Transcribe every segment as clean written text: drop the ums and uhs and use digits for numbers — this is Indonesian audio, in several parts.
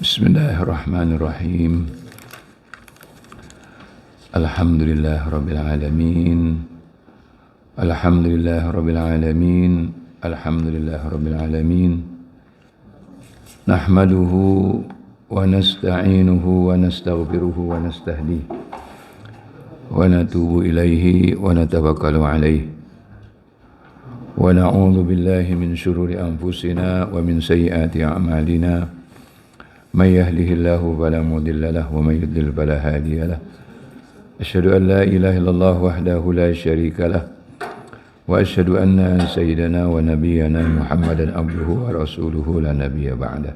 Bismillahirrahmanirrahim. Alhamdulillah rabbil alamin. Alhamdulillah rabbil alamin. Alhamdulillah rabbil alamin. Nahmaduhu wa nasta'inuhu wa nastaghfiruhu wa nastahdihi wa natubu ilaihi wa natawakkalu alaihi. Wa na'udzu billahi min syururi anfusina wa min sayyiati a'malina. من يهده الله فلا مضل له ومن يضلل فلا هادي له أشهد أن لا إله إلا الله وحده لا شريك له وأشهد أن سيدنا ونبينا محمدا عبده ورسوله لا نبي بعده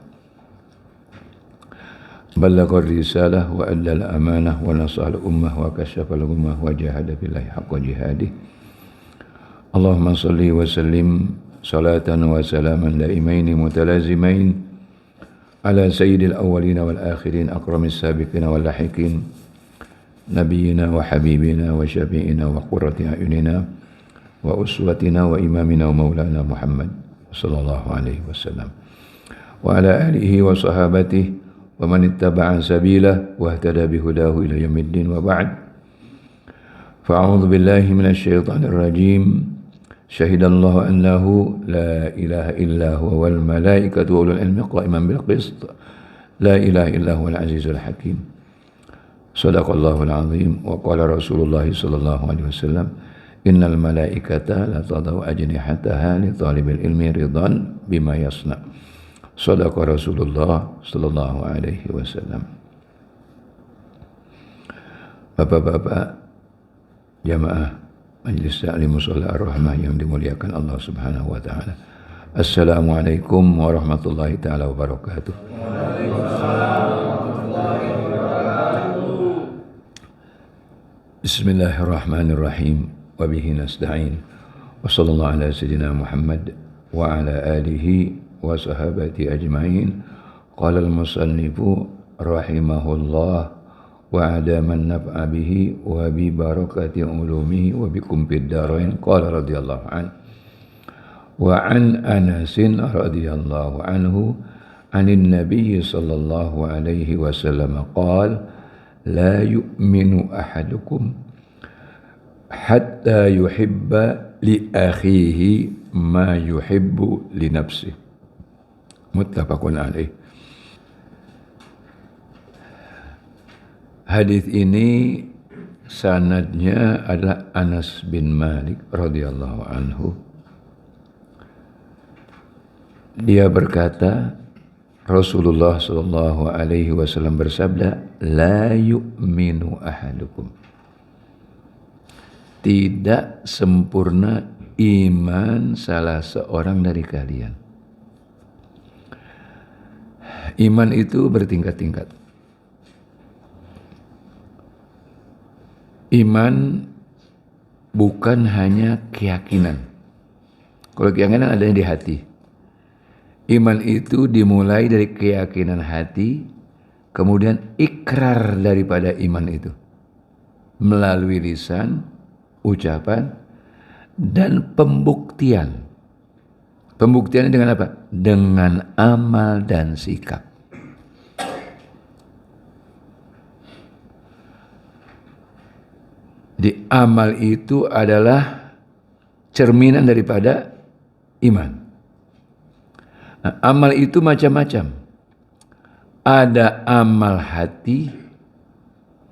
بلغ الرسالة وأدى الأمانة ونصح الأمة وكشف الغمة وجاهد في الله حق جهاده اللهم صل وسلم صلاة وسلاما دائمين متلازمين على سيد الأولين والآخرين أكرم السابقين واللاحقين نبينا وحبيبنا وشفيعنا وقرة أعيننا وأسوتنا وإمامنا ومولانا محمد صلى الله عليه وسلم وعلى آله وصحابته ومن اتبع سبيله واهتدى بهداه إلى يوم الدين وبعد فأعوذ بالله من الشيطان الرجيم شهد الله أنه لا إله إلا هو والملائكة وأولو العلم قائما بالقسط لا إله إلا هو العزيز الحكيم صدق الله العظيم وقال رسول الله صلى الله عليه وسلم إن الملائكة لا تضع أجنحتها لطالب العلم رضا بما يصنع صدق رسول الله صلى الله عليه وسلم. Bapak-bapak jamaah Majlis Ta'lim Mushola Ar-Rahmah yang dimuliakan Allah Subhanahu wa taala. Assalamualaikum warahmatullahi taala wabarakatuh. Bismillahirrahmanirrahim. Wa bihi nasta'in. Wa sallallahu ala sayyidina Muhammad wa ala alihi wa sahabati ajma'in. Qala al-musannifu rahimahullah wa adaman naf'a bihi wa bi barakati ulumihi wa bikum fid darain qala radhiyallahu an wa an Anas radhiyallahu anhu anin nabiy sallallahu alaihi wasallam qala la yu'minu ahadukum hatta yuhibba li akhihi ma yuhibbu li nafsihi muttafaqun alaih. Hadis ini sanadnya adalah Anas bin Malik radhiyallahu anhu. Dia berkata, Rasulullah sallallahu alaihi wasallam bersabda, la yu'minu ahadukum. Tidak sempurna iman salah seorang dari kalian. Iman itu bertingkat-tingkat. Iman bukan hanya keyakinan. Kalau keyakinan adanya di hati. Iman itu dimulai dari keyakinan hati, kemudian ikrar daripada iman itu melalui lisan, ucapan, dan pembuktian. Pembuktiannya dengan apa? Dengan amal dan sikap. Di amal itu adalah cerminan daripada iman. Nah, amal itu macam-macam. Ada amal hati,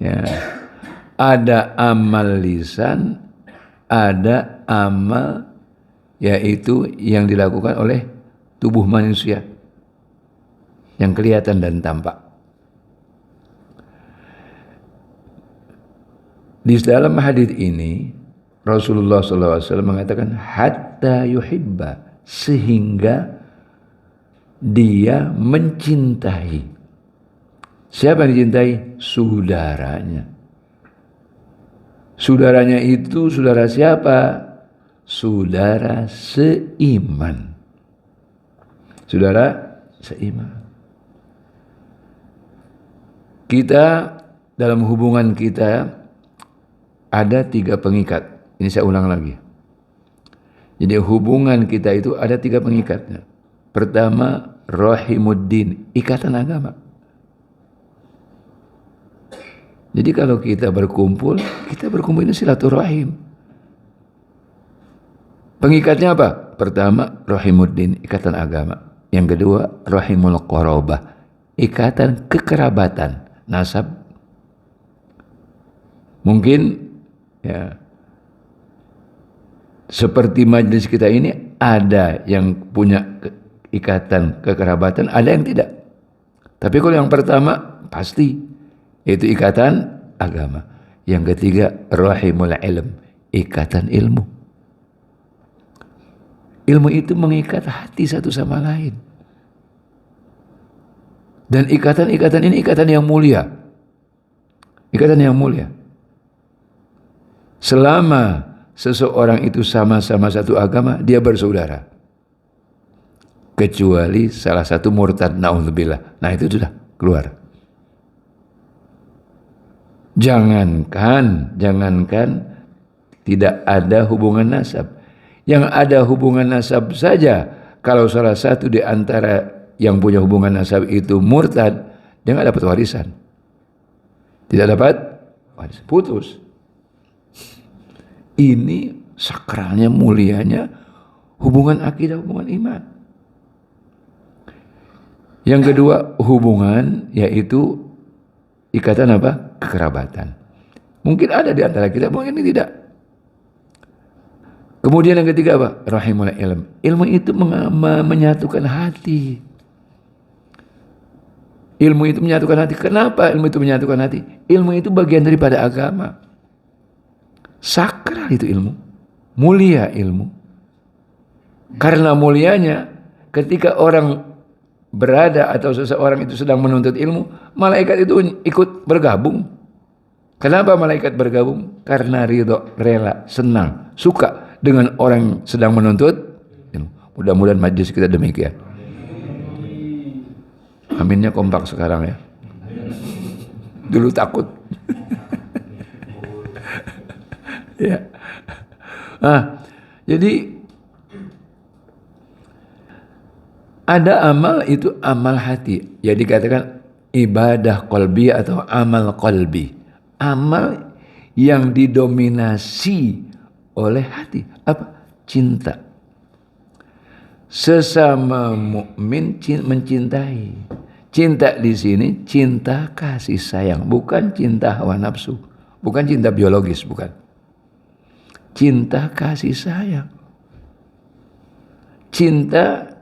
ya, ada amal lisan, ada amal yaitu yang dilakukan oleh tubuh manusia yang kelihatan dan tampak. Di dalam hadis ini Rasulullah SAW mengatakan hatta yuhibba, sehingga dia mencintai. Siapa yang dicintai? Saudaranya. Saudaranya itu saudara siapa? Saudara seiman. Saudara seiman. Kita dalam hubungan kita ada 3 pengikat. Ini saya ulang lagi. Jadi hubungan kita itu ada 3 pengikatnya. Pertama, rahimuddin, ikatan agama. Jadi kalau kita berkumpul ini silaturahim. Pengikatnya apa? Pertama, rahimuddin, ikatan agama. Yang kedua, rahimul qarabah, ikatan kekerabatan, nasab. Mungkin ya seperti majelis kita ini ada yang punya ikatan kekerabatan, ada yang tidak. Tapi kalau yang pertama pasti itu ikatan agama. Yang ketiga, rahimul ilm, ikatan ilmu. Ilmu itu mengikat hati satu sama lain. Dan ikatan-ikatan ini ikatan yang mulia. Ikatan yang mulia. Selama seseorang itu sama-sama satu agama, dia bersaudara. Kecuali salah satu murtad, na'udzubillah. Nah itu sudah keluar. Jangankan tidak ada hubungan nasab. Yang ada hubungan nasab saja, kalau salah satu di antara yang punya hubungan nasab itu murtad, dia nggak dapat warisan. Tidak dapat warisan, putus. Ini sakralnya, mulianya hubungan akidah, hubungan iman. Yang kedua, hubungan yaitu ikatan apa? Kekerabatan. Mungkin ada di antara kita, mungkin tidak. Kemudian yang ketiga apa? Rahimul ilm. Ilmu itu menyatukan hati. Ilmu itu menyatukan hati. Kenapa ilmu itu menyatukan hati? Ilmu itu bagian daripada agama. Sakral itu ilmu. Mulia ilmu. Karena mulianya, ketika orang berada atau seseorang itu sedang menuntut ilmu, malaikat itu ikut bergabung. Kenapa malaikat bergabung? Karena ridho, rela, senang, suka dengan orang yang sedang menuntut ilmu. Mudah-mudahan majlis kita demikian. Aminnya kompak sekarang ya. Dulu takut. Ya. Nah, jadi ada amal itu amal hati. Jadi dikatakan ibadah qalbi atau amal qalbi. Amal yang didominasi oleh hati. Apa? Cinta. Sesama mukmin mencintai. Cinta di sini cinta kasih sayang, bukan cinta hawa nafsu, bukan cinta biologis, bukan. Cinta kasih sayang. Cinta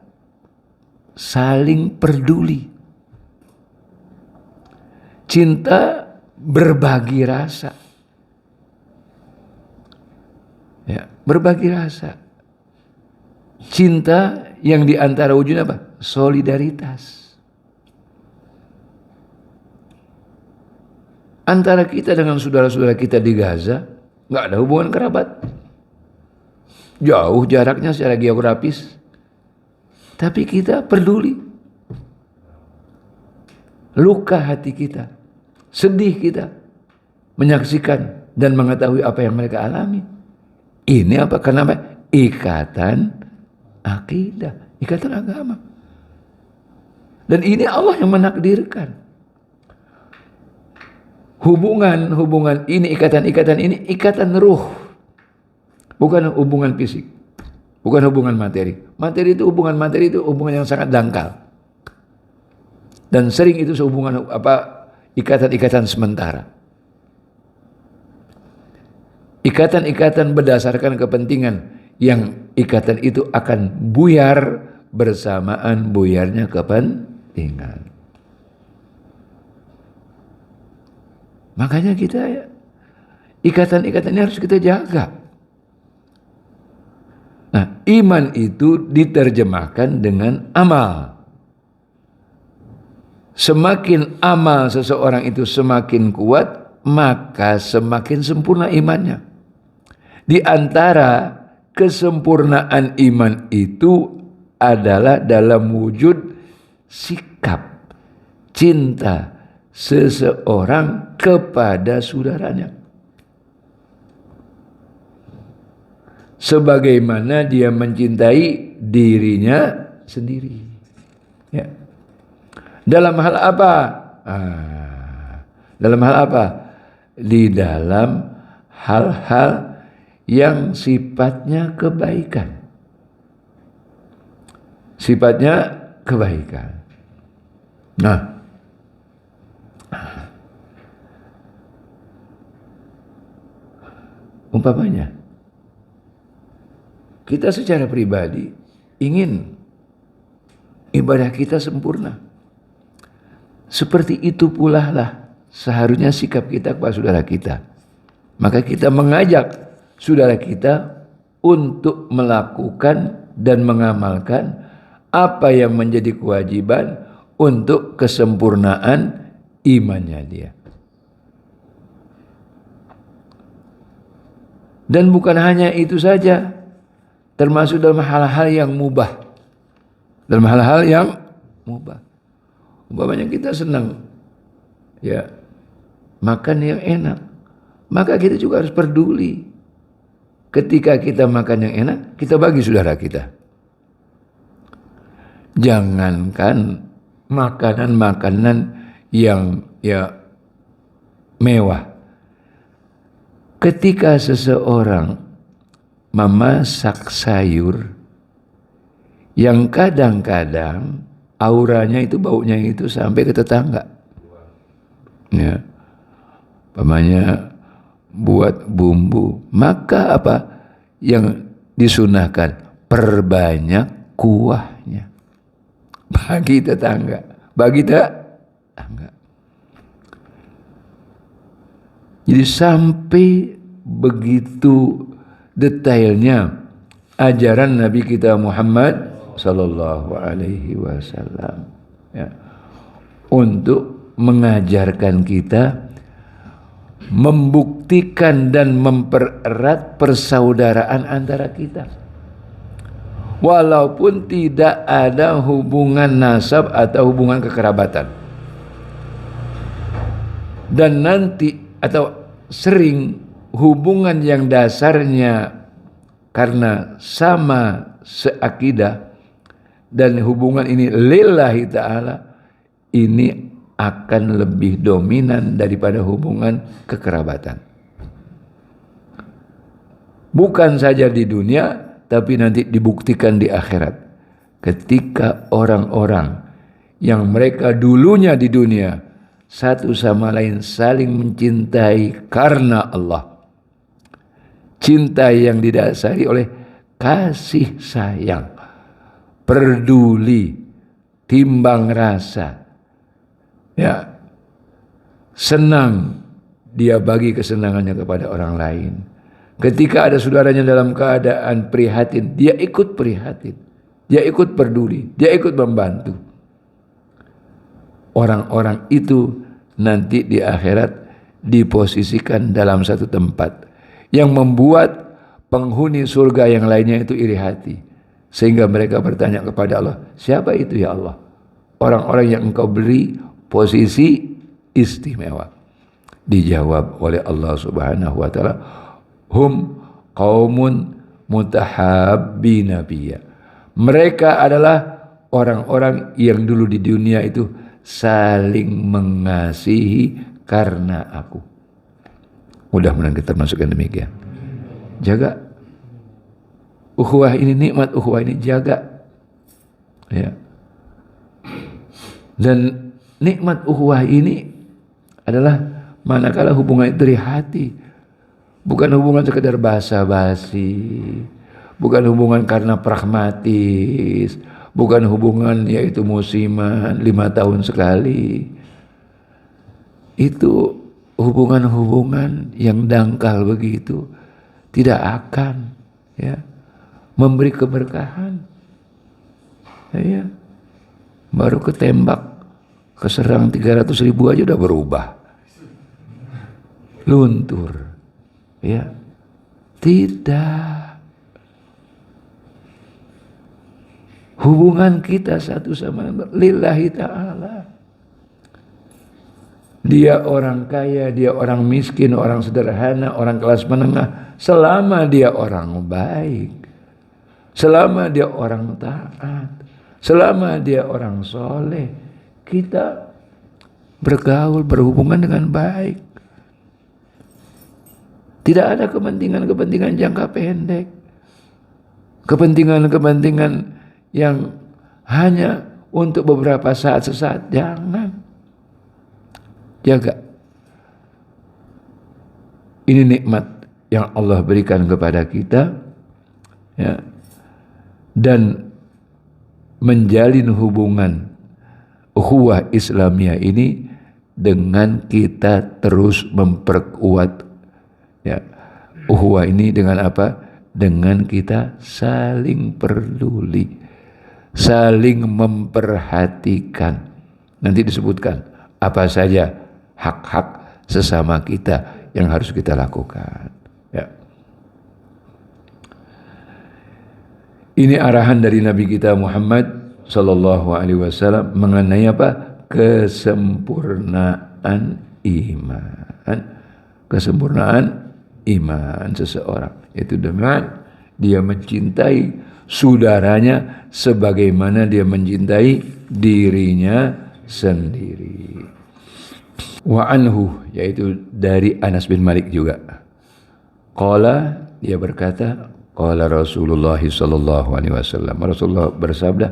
saling peduli. Cinta berbagi rasa. Ya, berbagi rasa. Cinta yang diantara wujudnya apa? Solidaritas. Antara kita dengan saudara-saudara kita di Gaza, nggak ada hubungan kerabat. Jauh jaraknya secara geografis. Tapi kita peduli. Luka hati kita, sedih kita, menyaksikan dan mengetahui apa yang mereka alami. Ini apa? Kenapa? Ikatan akidah, ikatan agama. Dan ini Allah yang menakdirkan. Hubungan ini, ikatan ini, ikatan ruh. Bukan hubungan fisik. Bukan hubungan materi. Hubungan materi itu hubungan yang sangat dangkal. Dan sering itu sehubungan ikatan-ikatan sementara. Ikatan-ikatan berdasarkan kepentingan, yang ikatan itu akan buyar bersamaan buyarnya kepentingan. Makanya kita ikatan-ikatan ini harus kita jaga. Nah, iman itu diterjemahkan dengan amal. Semakin amal seseorang itu semakin kuat, maka semakin sempurna imannya. Di antara kesempurnaan iman itu adalah dalam wujud sikap cinta seseorang kepada saudaranya. Sebagaimana dia mencintai dirinya sendiri. Ya. Dalam hal apa? Dalam hal apa? di dalam hal-hal yang sifatnya kebaikan. Sifatnya kebaikan. Nah, umpamanya kita secara pribadi ingin ibadah kita sempurna. Seperti itu pula lah seharusnya sikap kita kepada saudara kita. Maka kita mengajak saudara kita untuk melakukan dan mengamalkan apa yang menjadi kewajiban untuk kesempurnaan imannya dia. Dan bukan hanya itu saja, termasuk dalam hal-hal yang mubah. Dalam hal-hal yang mubah. Umpamanya kita senang ya makan yang enak, maka kita juga harus peduli. Ketika kita makan yang enak, kita bagi saudara kita. Jangankan makanan-makanan yang ya mewah. Ketika seseorang memasak sayur yang kadang-kadang auranya itu, baunya itu sampai ke tetangga. Ya. Umpamanya buat bumbu, maka apa yang disunahkan? Perbanyak kuahnya. Bagi tetangga, bagi tetangga. Jadi sampai begitu detailnya ajaran Nabi kita Muhammad sallallahu alaihi wasallam ya, untuk mengajarkan kita, membuktikan dan mempererat persaudaraan antara kita. Walaupun tidak ada hubungan nasab atau hubungan kekerabatan. Dan nanti atau sering hubungan yang dasarnya karena sama seakidah dan hubungan ini lillahi ta'ala, ini akan lebih dominan daripada hubungan kekerabatan. Bukan saja di dunia, tapi nanti dibuktikan di akhirat. Ketika orang-orang yang mereka dulunya di dunia satu sama lain saling mencintai karena Allah. Cinta yang didasari oleh kasih sayang, peduli, timbang rasa. Ya, senang dia bagi kesenangannya kepada orang lain. Ketika ada saudaranya dalam keadaan prihatin, dia ikut prihatin, dia ikut peduli, dia ikut membantu. Orang-orang itu nanti di akhirat diposisikan dalam satu tempat yang membuat penghuni surga yang lainnya itu iri hati, sehingga mereka bertanya kepada Allah, siapa itu ya Allah? Orang-orang yang engkau beri posisi istimewa. Dijawab oleh Allah Subhanahu wa taala, hum qaumun mutahabbina biyya. Mereka adalah orang-orang yang dulu di dunia itu saling mengasihi karena aku. Mudah-mudahan kita termasuk yang demikian. Jaga ukhuwah ini, nikmat ukhuwah ini jaga. Ya. Dan nikmat ukhuwah ini adalah manakala hubungan itu dari hati. Bukan hubungan sekedar basa-basi, bukan hubungan karena pragmatis, bukan hubungan yaitu musiman 5 tahun sekali. Itu hubungan-hubungan yang dangkal begitu tidak akan ya memberi keberkahan. Ya, baru ketembak, keserang 300.000 aja udah berubah, luntur. Ya, tidak. Hubungan kita satu sama lain lillahi ta'ala. Dia orang kaya, dia orang miskin, orang sederhana, orang kelas menengah, selama dia orang baik, selama dia orang taat, selama dia orang soleh, kita bergaul, berhubungan dengan baik. Tidak ada kepentingan-kepentingan jangka pendek. Kepentingan-kepentingan yang hanya untuk beberapa saat sesaat. Jangan. Jaga. Ini nikmat yang Allah berikan kepada kita, ya, dan menjalin hubungan ukhuwah Islamiyah ini dengan kita terus memperkuat, ya, ukhuwah ini dengan apa? Dengan kita saling peduli, saling memperhatikan. Nanti disebutkan apa saja hak-hak sesama kita yang harus kita lakukan. Ya. Ini arahan dari Nabi kita Muhammad sallallahu alaihi wasallam mengenai apa? Kesempurnaan iman. Kesempurnaan iman seseorang itu dengan dia mencintai saudaranya sebagaimana dia mencintai dirinya sendiri. Wa anhu, yaitu dari Anas bin Malik juga. Qala, dia berkata, qala Rasulullah sallallahu alaihi wasallam. Rasulullah bersabda,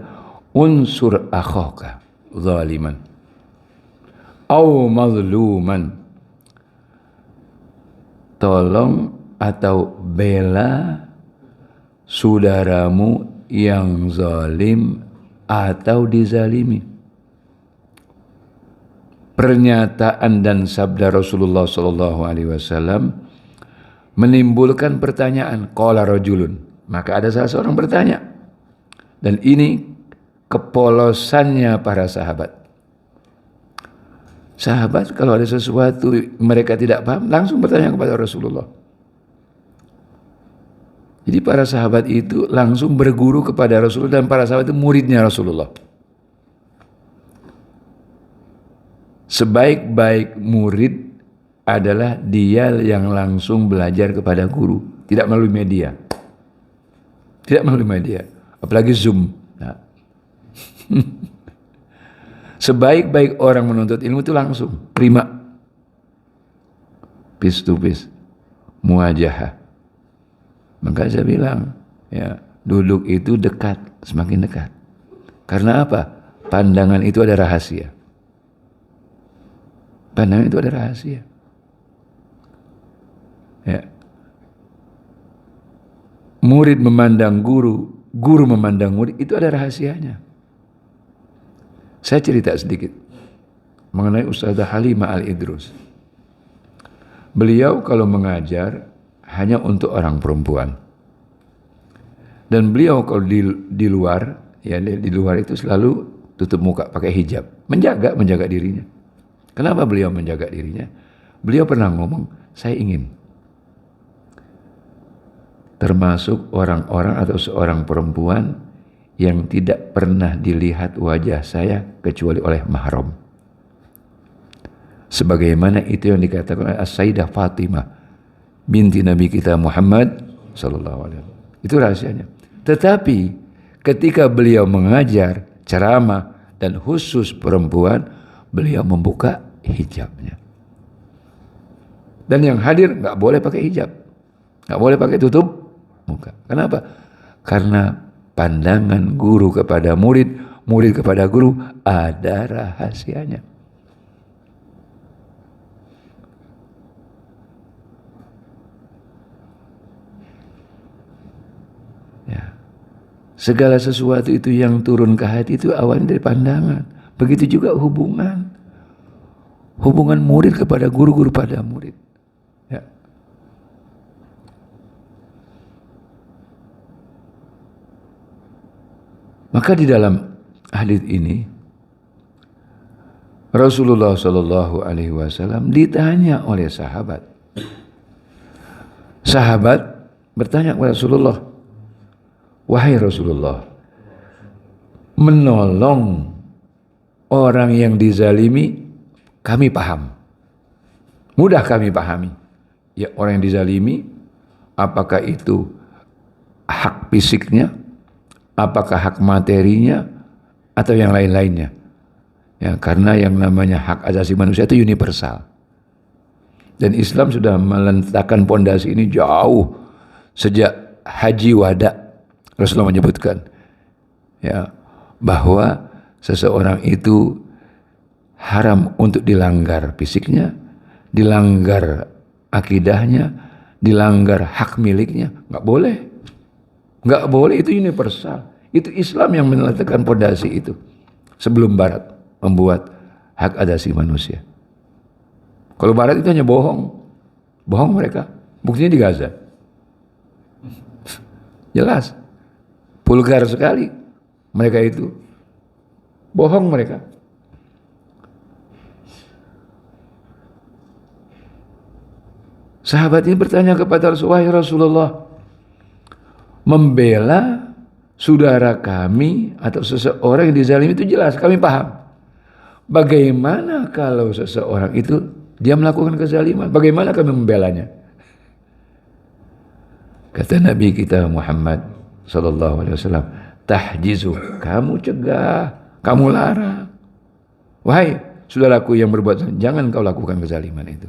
unsur akhaka zaliman au mazluman. Tolong atau bela saudaramu yang zalim atau dizalimi. Pernyataan dan sabda Rasulullah sallallahu alaihi wasallam menimbulkan pertanyaan, qala rajulun. Maka ada salah seorang bertanya. Dan ini kepolosannya para sahabat. Sahabat kalau ada sesuatu mereka tidak paham langsung bertanya kepada Rasulullah. Jadi para sahabat itu langsung berguru kepada Rasulullah, dan para sahabat itu muridnya Rasulullah. Sebaik-baik murid adalah dia yang langsung belajar kepada guru, tidak melalui media. Tidak melalui media, apalagi Zoom. Nah. Sebaik-baik orang menuntut ilmu itu langsung prima, face to face, muwajahah. Maka saya bilang, ya, duduk itu dekat, semakin dekat. Karena apa? Pandangan itu ada rahasia. Pandangan itu ada rahasia. Ya. Murid memandang guru, guru memandang murid, itu ada rahasianya. Saya cerita sedikit mengenai Ustazah Halimah Al-Idrus. Beliau kalau mengajar hanya untuk orang perempuan. Dan beliau kalau di luar, ya di luar itu selalu tutup muka pakai hijab, menjaga dirinya. Kenapa beliau menjaga dirinya? Beliau pernah ngomong, saya ingin termasuk orang-orang atau seorang perempuan yang tidak pernah dilihat wajah saya kecuali oleh mahram. Sebagaimana itu yang dikatakan oleh As-Sayyidah Fatimah binti Nabi kita Muhammad sallallahu alaihi wasallam. Itu rahasianya. Tetapi ketika beliau mengajar, ceramah dan khusus perempuan, beliau membuka hijabnya. Dan yang hadir nggak boleh pakai hijab, nggak boleh pakai tutup muka. Kenapa? Karena pandangan guru kepada murid, murid kepada guru ada rahasianya. Ya. Segala sesuatu itu yang turun ke hati itu awalnya dari pandangan. Begitu juga hubungan murid kepada guru, guru pada murid. Ya. Maka di dalam hadis ini Rasulullah Shallallahu Alaihi Wasallam ditanya oleh sahabat. Sahabat bertanya kepada Rasulullah, wahai Rasulullah, menolong orang yang dizalimi kami paham, mudah kami pahami. Ya, orang yang dizalimi, apakah itu hak fisiknya, apakah hak materinya, atau yang lain-lainnya. Ya, karena yang namanya hak asasi manusia itu universal. Dan Islam sudah meletakkan pondasi ini jauh sejak Haji Wada. Rasulullah menyebutkan ya bahwa seseorang itu haram untuk dilanggar fisiknya, dilanggar akidahnya, dilanggar hak miliknya. Nggak boleh. Nggak boleh, itu universal. Itu Islam yang meletakkan pondasi itu. Sebelum Barat membuat hak asasi manusia. Kalau Barat itu hanya bohong. Bohong mereka. Buktinya di Gaza. Jelas. Vulgar sekali. Mereka itu. Bohong mereka. Sahabat ini bertanya kepada Rasulullah, membela saudara kami atau seseorang yang dizalimi itu jelas, kami paham. Bagaimana kalau seseorang itu dia melakukan kezaliman? Bagaimana kami membelanya? Kata Nabi kita Muhammad sallallahu alaihi wasallam, tahjizu, kamu cegah, kamu larang. Wahai saudaraku yang berbuat zalim, jangan kau lakukan kezaliman itu.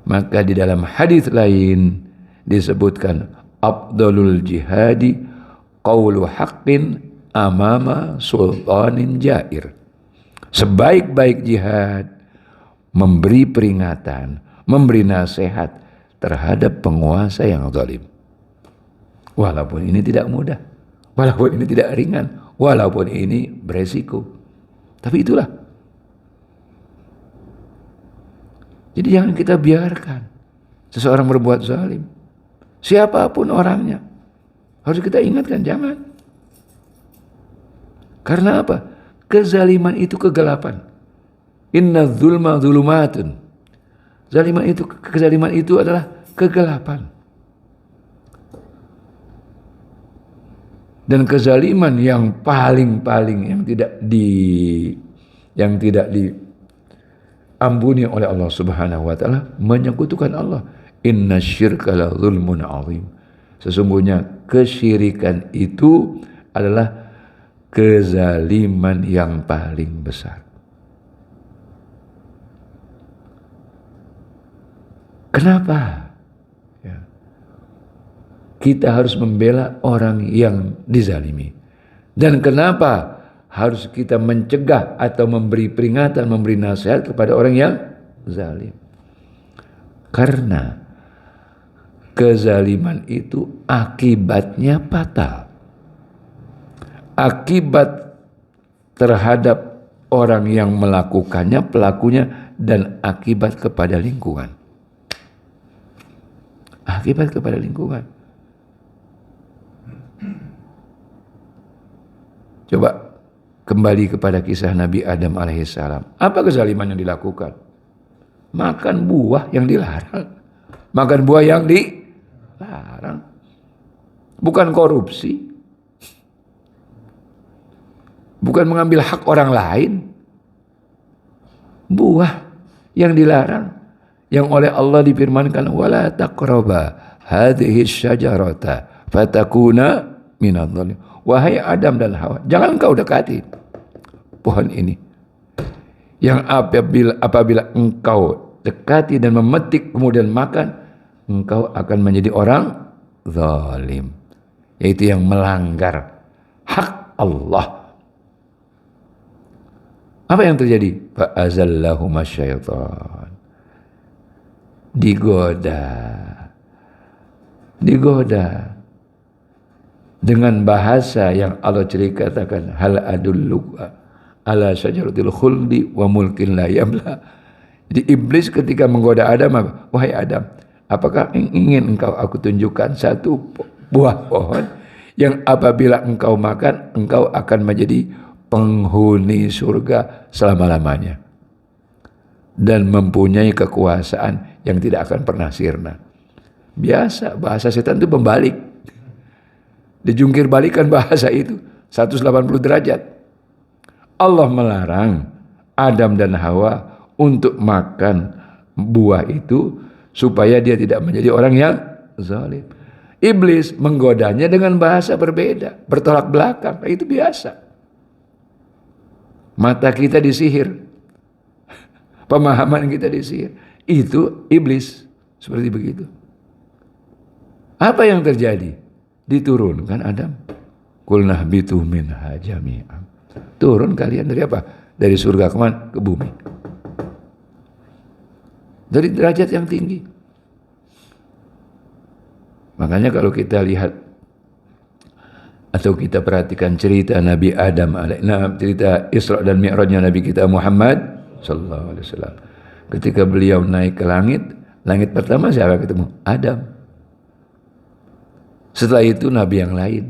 Maka di dalam hadis lain disebutkan afdalul jihadi qaulu haqqin amama sultanin jair. Sebaik-baik jihad memberi peringatan, memberi nasihat terhadap penguasa yang zalim. Walaupun ini tidak mudah, walaupun ini tidak ringan, walaupun ini beresiko. Tapi itulah. Jadi jangan kita biarkan seseorang berbuat zalim. Siapapun orangnya. Harus kita ingatkan, jangan. Karena apa? Kezaliman itu kegelapan. Inna dzulma dzulumatun. Kezaliman itu adalah kegelapan. Dan kezaliman yang paling yang tidak diampuni oleh Allah Subhanahu wa taala menyekutukan Allah. Inna syirka la zulmun azim. Sesungguhnya kesyirikan itu adalah kezaliman yang paling besar. Kenapa? Ya. Kita harus membela orang yang dizalimi. Dan kenapa harus kita mencegah atau memberi peringatan, memberi nasihat kepada orang yang zalim? Karena kezaliman itu akibatnya fatal. Akibat terhadap orang yang melakukannya, pelakunya, dan akibat kepada lingkungan. Akibat kepada lingkungan. Coba kembali kepada kisah Nabi Adam alaihissalam. Apa kezaliman yang dilakukan? Makan buah yang dilarang. Makan buah yang dilarang. Bukan korupsi. Bukan mengambil hak orang lain. Buah yang dilarang, yang oleh Allah difirmankan wala taqraba hadhihi syajarata fatakuna minadh dhalim. Wahai Adam dan Hawa, jangan engkau dekati pohon ini. Yang apabila engkau dekati dan memetik kemudian makan, engkau akan menjadi orang zalim, yaitu yang melanggar hak Allah. Apa yang terjadi? Fa'azallahuma syaitan. Digoda dengan bahasa yang Allah ceritakan, hal adulluka ala syajaratil khuldi wa mulkin la yabla. Jadi iblis ketika menggoda Adam, wahai Adam, apakah ingin aku tunjukkan satu buah pohon yang apabila engkau makan, engkau akan menjadi penghuni surga selama-lamanya dan mempunyai kekuasaan yang tidak akan pernah sirna. Biasa bahasa setan itu membalik, dijungkir balikan bahasa itu 180 derajat. Allah melarang Adam dan Hawa untuk makan buah itu supaya dia tidak menjadi orang yang zalim. Iblis menggodanya dengan bahasa berbeda, bertolak belakang. Itu biasa. Mata kita disihir. pemahaman kita disihir. Itu iblis. Seperti begitu. Apa yang terjadi? Diturunkan Adam. Qulna ihbitu minha jami'an. Turun kalian dari apa? Dari surga kemana? Ke bumi. Dari derajat yang tinggi. Makanya kalau kita lihat atau kita perhatikan cerita Nabi Adam, cerita Isra dan Mi'rajnya Nabi kita Muhammad sallallahu alaihi wasallam. Ketika beliau naik ke langit, langit pertama siapa ketemu? Adam. Setelah itu nabi yang lain,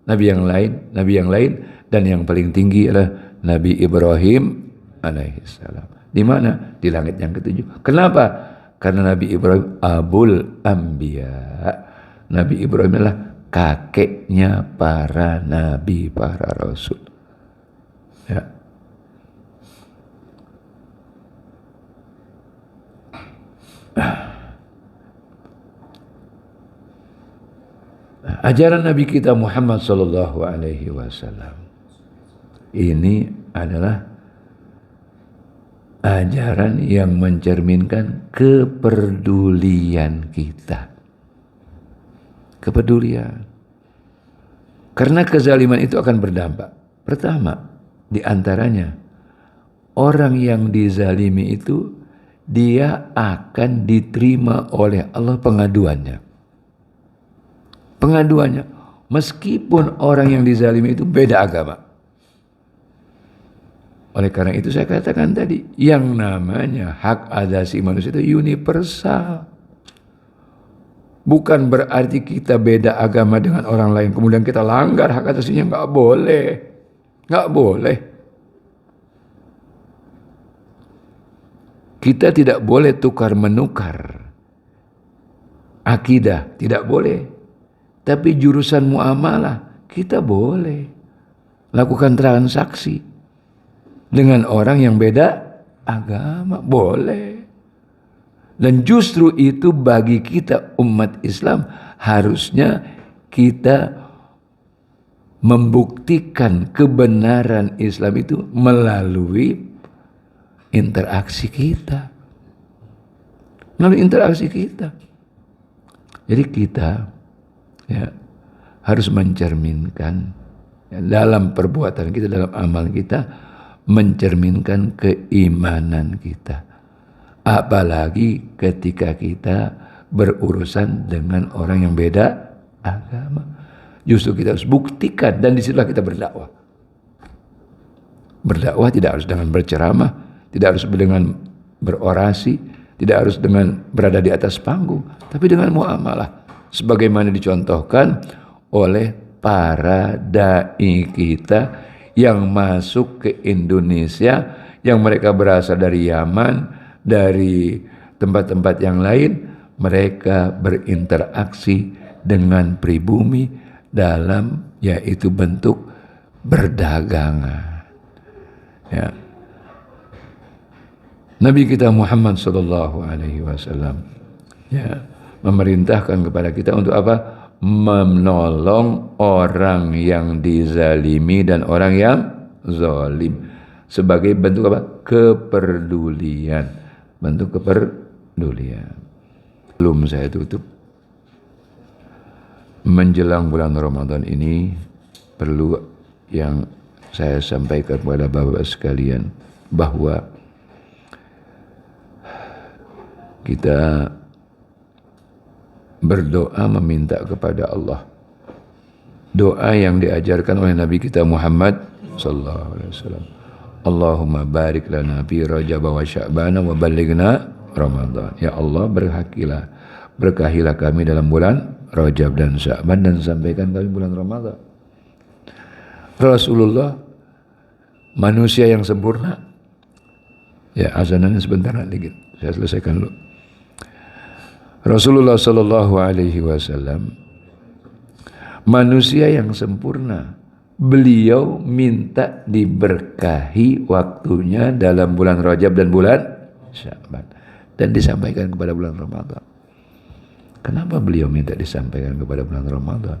nabi yang lain, dan yang paling tinggi adalah Nabi Ibrahim alaihissalam. Di mana? Di langit yang ketujuh. Kenapa? Karena Nabi Ibrahim Abul Anbiya. Nabi Ibrahim adalah kakeknya para nabi, para rasul. Ya. Ajaran Nabi kita Muhammad sallallahu alaihi wasallam ini adalah ajaran yang mencerminkan kepedulian kita. Kepedulian. Karena kezaliman itu akan berdampak. Pertama, di antaranya orang yang dizalimi itu dia akan diterima oleh Allah pengaduannya. Pengaduannya, meskipun orang yang dizalimi itu beda agama. Oleh karena itu saya katakan tadi, yang namanya hak asasi manusia itu universal. Bukan berarti kita beda agama dengan orang lain, kemudian kita langgar hak asasinya, nggak boleh. Nggak boleh. Kita tidak boleh tukar-menukar akidah, tidak boleh. Tapi jurusan muamalah, kita boleh lakukan transaksi dengan orang yang beda agama, boleh. Dan justru itu bagi kita umat Islam harusnya kita membuktikan kebenaran Islam itu melalui interaksi kita. Melalui interaksi kita. Jadi kita harus mencerminkan dalam perbuatan kita, dalam amal kita, mencerminkan keimanan kita. Apalagi ketika kita berurusan dengan orang yang beda agama. Justru kita harus buktikan, dan disitulah kita berdakwah. Berdakwah tidak harus dengan berceramah, tidak harus dengan berorasi, tidak harus dengan berada di atas panggung, tapi dengan muamalah. Sebagaimana dicontohkan oleh para dai kita yang masuk ke Indonesia, yang mereka berasal dari Yaman, dari tempat-tempat yang lain, mereka berinteraksi dengan pribumi dalam yaitu bentuk berdagangan. Ya. Nabi kita Muhammad sallallahu alaihi wasallam memerintahkan kepada kita untuk apa? Menolong orang yang dizalimi dan orang yang zalim sebagai bentuk apa? Kepedulian. Bentuk kepedulian. Belum saya tutup. Menjelang bulan Ramadan ini perlu yang saya sampaikan kepada Bapak sekalian bahwa kita berdoa meminta kepada Allah. Doa yang diajarkan oleh Nabi kita Muhammad sallallahu alaihi wasallam. Allahumma barik lana fi Rajab wa Sya'ban wa ballighna Ramadan. Ya Allah, berkahilah kami dalam bulan Rajab dan Sya'ban, dan sampaikan kami bulan Ramadan. Rasulullah manusia yang sempurna. Ya, azanannya sebentar dikit. Saya selesaikan dulu. Rasulullah sallallahu alaihi wasallam manusia yang sempurna. Beliau minta diberkahi waktunya dalam bulan Rajab dan bulan Sya'ban, dan disampaikan kepada bulan Ramadan. Kenapa beliau minta disampaikan kepada bulan Ramadan?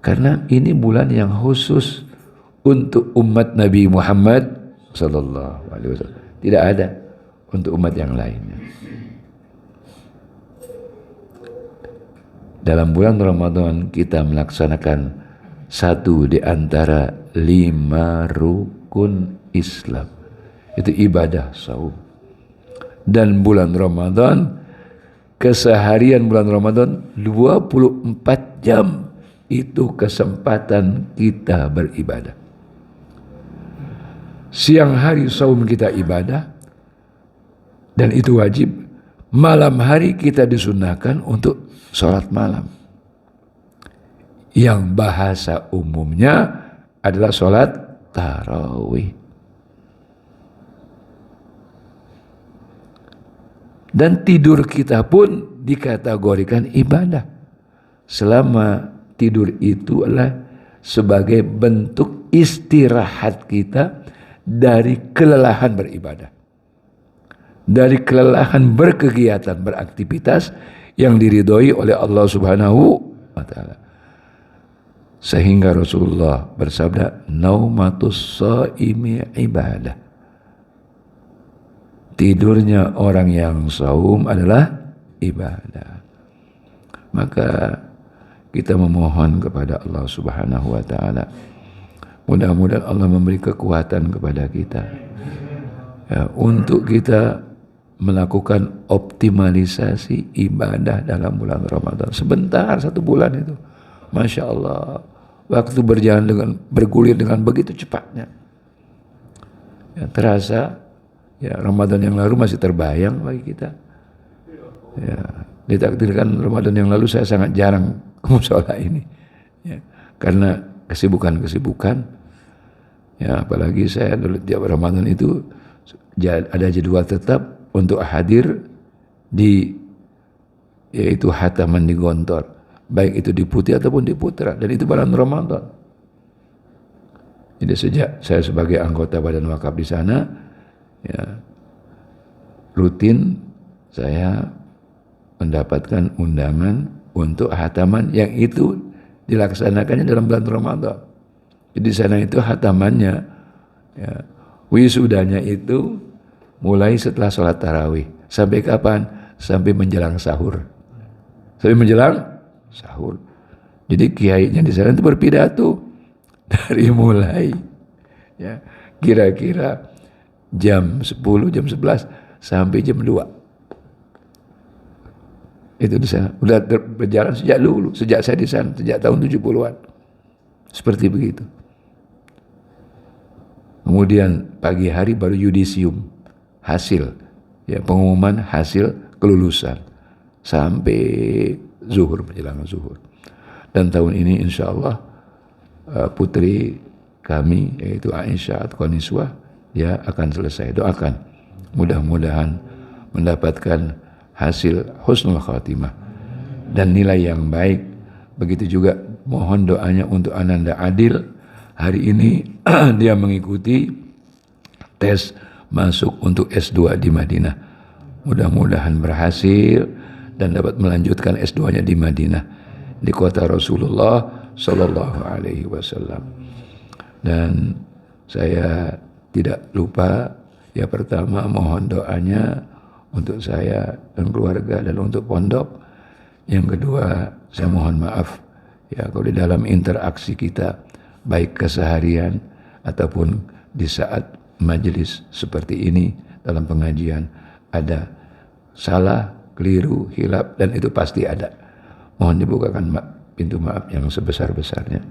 Karena ini bulan yang khusus untuk umat Nabi Muhammad sallallahu alaihi wasallam. Tidak ada untuk umat yang lainnya. Dalam bulan Ramadan kita melaksanakan satu di antara 5 rukun Islam, itu ibadah saum. Dan bulan Ramadan, keseharian bulan Ramadan 24 jam itu kesempatan kita beribadah. Siang hari saum kita ibadah, dan itu wajib. Malam hari kita disunahkan untuk sholat malam, yang bahasa umumnya adalah sholat tarawih. Dan tidur kita pun dikategorikan ibadah, selama tidur itu adalah sebagai bentuk istirahat kita dari kelelahan beribadah, dari kelelahan berkegiatan, beraktivitas yang diridhoi oleh Allah Subhanahu wa Ta'ala. Sehingga Rasulullah bersabda, naumatus shaimi ibadah. Tidurnya orang yang saum adalah ibadah. Maka kita memohon kepada Allah Subhanahu wa Ta'ala, mudah-mudahan Allah memberi kekuatan kepada kita ya, untuk kita melakukan optimalisasi ibadah dalam bulan Ramadan. Sebentar, 1 bulan itu, Masya Allah, waktu bergulir dengan begitu cepatnya. Ya, terasa ya Ramadan yang lalu masih terbayang bagi kita. Ya, ditakdirkan Ramadan yang lalu saya sangat jarang ke mushola ini. Ya, karena kesibukan. Ya, apalagi saya dulu tiap Ramadan itu ada jadwal tetap untuk hadir di, yaitu hataman di Gontor, baik itu di Putih ataupun di Putra, dan itu bulan Ramadan. Jadi sejak saya sebagai anggota Badan Wakaf di sana, ya, rutin saya mendapatkan undangan untuk hataman yang itu dilaksanakannya dalam bulan Ramadan. Jadi sana itu hatamannya, ya, wisudanya itu mulai setelah sholat tarawih. Sampai kapan? Sampai menjelang sahur. Sampai menjelang sahur. Jadi kiainya di sana itu berpidato dari mulai ya kira-kira jam 10, jam 11 sampai jam 2. Itu di sana. Udah berjalan sejak dulu, sejak saya di sana, sejak tahun 70-an. Seperti begitu. Kemudian pagi hari baru yudisium, hasil, ya, pengumuman hasil kelulusan sampai zuhur, menjelang zuhur. Dan tahun ini insya Allah putri kami yaitu Aisyah At-Qaniswah, dia akan selesai. Doakan mudah-mudahan mendapatkan hasil husnul khatimah dan nilai yang baik. Begitu juga mohon doanya untuk Ananda Adil. Hari ini dia mengikuti tes masuk untuk S2 di Madinah. Mudah-mudahan berhasil dan dapat melanjutkan S2-nya di Madinah, di kota Rasulullah Sallallahu Alaihi Wasallam. Dan saya tidak lupa, ya, pertama mohon doanya untuk saya dan keluarga dan untuk pondok. Yang kedua, saya mohon maaf ya kalau di dalam interaksi kita, baik keseharian ataupun di saat majelis seperti ini dalam pengajian, ada salah, keliru, hilaf, dan itu pasti ada. Mohon dibukakan pintu maaf yang sebesar-besarnya.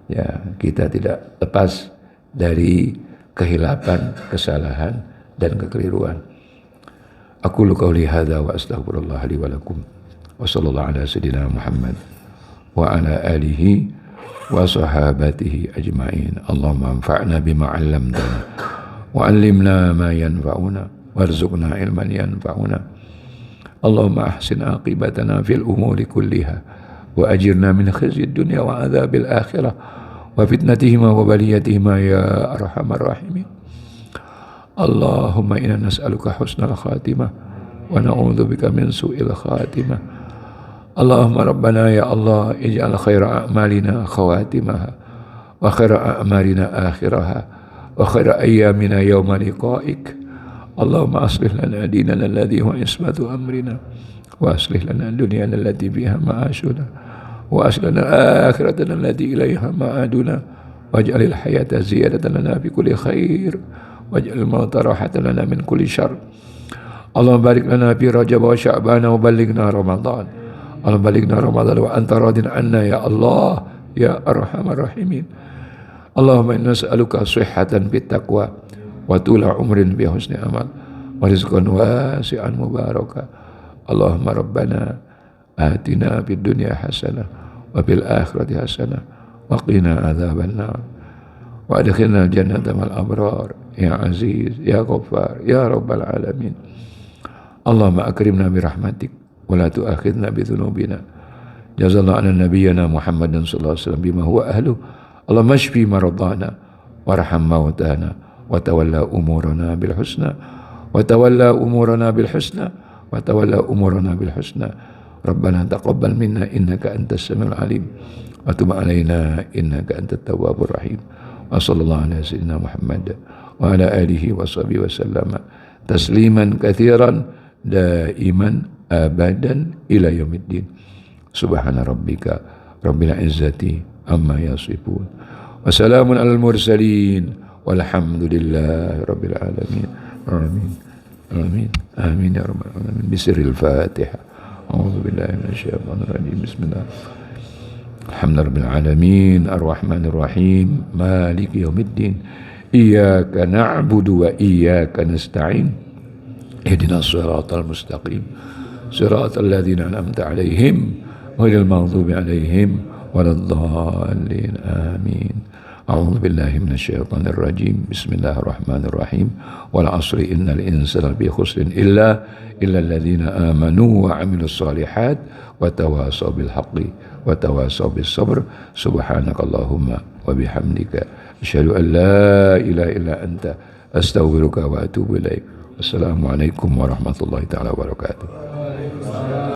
Ya, kita tidak lepas dari kehilafan, kesalahan, dan kekeliruan. Aqulu qauli hadza wa astaghfirullah li wa lakum. Wa sallallahu ala sayyidina Muhammad wa ala alihi wa sahabatihi ajma'in. Allahumma anfa'na bima 'allamtana wa 'allimna ma yanfa'una warzuqna ilman yanfa'una. Allahumma ahsin aqibatana fil umuri kulliha wa ajirna min khizyid dunya wa adzabil akhirah wa fitnatihima wa baliyatihima ya arhamar rahimin. Allahumma inna nas'aluka husnal khatimah wa na'udzubika min su'il khatimah. Allahumma rabbana ya Allah ij'al khaira a'malina khawatimaha wa khaira a'malina akhiraha wa khaira ayyamina yawma liqa'ik. اللهم أصلح لنا ديننا الذي هو عصمة أمرنا وأصلح لنا دنيانا التي فيها معاشنا وأصلح لنا آخرتنا التي إليها معادنا واجعل الحياة زيادة لنا في كل خير واجعل الموت راحة لنا من كل شر. اللهم بارك لنا في رجب وشعبان وبلغنا رمضان. اللهم بلغنا رمضان وأنت راض عنا يا الله يا أرحم الراحمين. اللهم إنا نسألك صحة في التقوى وطول عمر بحسن عمل ورزقا واسعا مباركا. اللهم ربنا آتنا في الدنيا حسنة وفي الآخرة حسنة وقنا عذاب النار وأدخلنا الجنة مع الأبرار يا عزيز يا غفار يا رب العالمين. اللهم أكرمنا برحمتك ولا تؤاخذنا بذنوبنا. جزا الله عن نبينا محمد صلى الله عليه وسلم بما هو أهله. اللهم اشفي مرضانا وارحم موتانا وتولى أمورنا بالحسنى وتولى أمورنا بالحسنى وتولى أمورنا بالحسنى. ربنا تقبل منا إنك أنت السميع العليم وتب علينا إنك أنت التواب الرحيم. وصلى الله على سيدنا محمد وعلى آله وصحبه وسلم تسليما كثيرا دائما أبدا إلى يوم الدين. سبحان ربك رب العزة عما يصفون وسلام على المرسلين والحمد لله رب العالمين. آمين آمين آمين يا رب العالمين. بسر الفاتحة. أعوذ بالله من الشيطان الرجيم. بسم الله الحمد رب العالمين الرحمن الرحيم مالك يوم الدين إياك نعبد وإياك نستعين اهدنا الصراط المستقيم صراط الذين أنعمت عليهم غير المغضوب عليهم ولا الضالين. آمين. أعوذ بالله من الشيطان الرجيم. بسم الله الرحمن الرحيم. والعصر إن الإنسان لفي خسر إلا الذين آمنوا وعملوا الصالحات وتواصوا بالحق وتواصوا بالصبر. سبحانك اللهم وبحمدك أشهد أن لا إله إلا أنت أستغفرك وأتوب إليك. السلام عليكم ورحمة الله تعالى وبركاته.